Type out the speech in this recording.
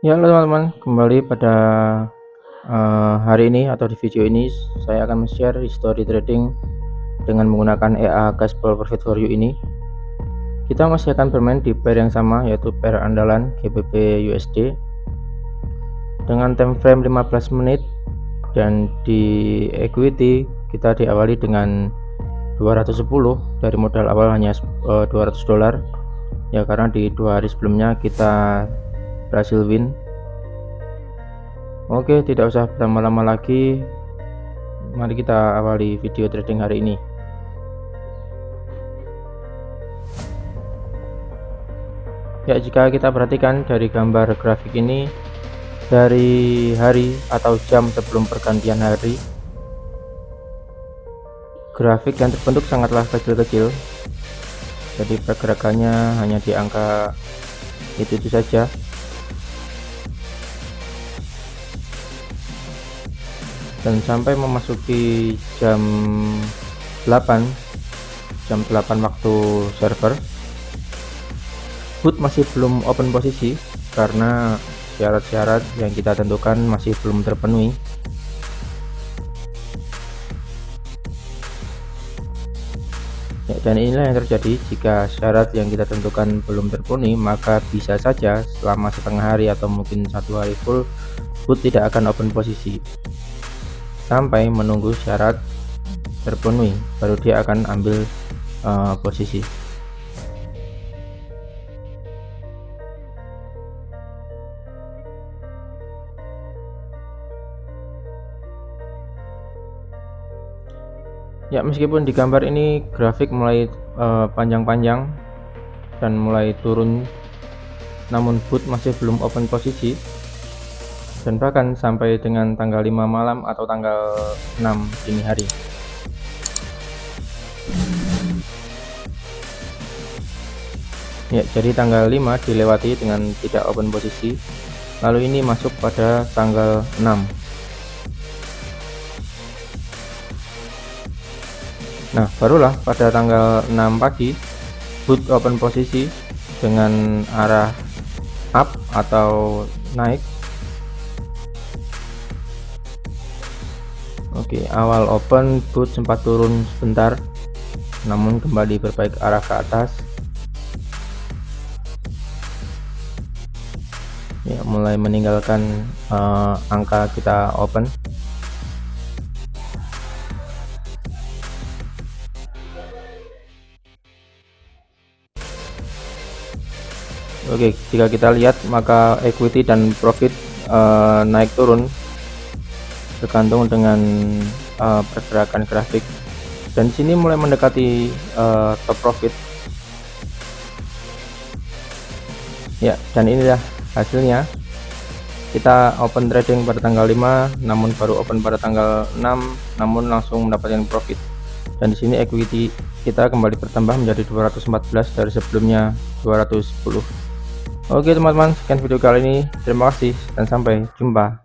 Ya, halo teman-teman, kembali pada hari ini atau di video ini saya akan share history trading dengan menggunakan EA Gospel Profit for You ini. Kita masih akan bermain di pair yang sama, yaitu pair andalan GBP USD dengan time frame 15 menit, dan di equity kita diawali dengan 210 dari modal awal hanya $200 ya, karena di 2 hari sebelumnya kita berhasil win. Oke, tidak usah berlama-lama lagi, mari kita awali video trading hari ini. Ya, jika kita perhatikan dari gambar grafik ini, dari hari atau jam sebelum pergantian hari, grafik yang terbentuk sangatlah kecil-kecil, jadi pergerakannya hanya di angka itu saja. Dan sampai memasuki jam 8 waktu server, put masih belum open posisi karena syarat-syarat yang kita tentukan masih belum terpenuhi. Ya, dan inilah yang terjadi jika syarat yang kita tentukan belum terpenuhi, maka bisa saja selama setengah hari atau mungkin 1 hari full put tidak akan open posisi sampai menunggu syarat terpenuhi, baru dia akan ambil posisi. Ya, meskipun di gambar ini grafik mulai panjang-panjang dan mulai turun, namun put masih belum open posisi, dan bahkan sampai dengan tanggal 5 malam atau tanggal 6 dini hari. Ya, jadi tanggal 5 dilewati dengan tidak open posisi, lalu ini masuk pada tanggal 6. Nah, barulah pada tanggal 6 pagi put open posisi dengan arah up atau naik. Oke, awal open put sempat turun sebentar, namun kembali berbalik arah ke atas. Ya, mulai meninggalkan angka kita open. Oke, jika kita lihat maka equity dan profit naik turun tergantung dengan pergerakan grafik, dan di sini mulai mendekati top profit. Ya, dan inilah hasilnya. Kita open trading pada tanggal 5, namun baru open pada tanggal 6, namun langsung mendapatkan profit. Dan di sini equity kita kembali bertambah menjadi 214 dari sebelumnya 210. Oke teman-teman, sekian video kali ini. Terima kasih dan sampai jumpa.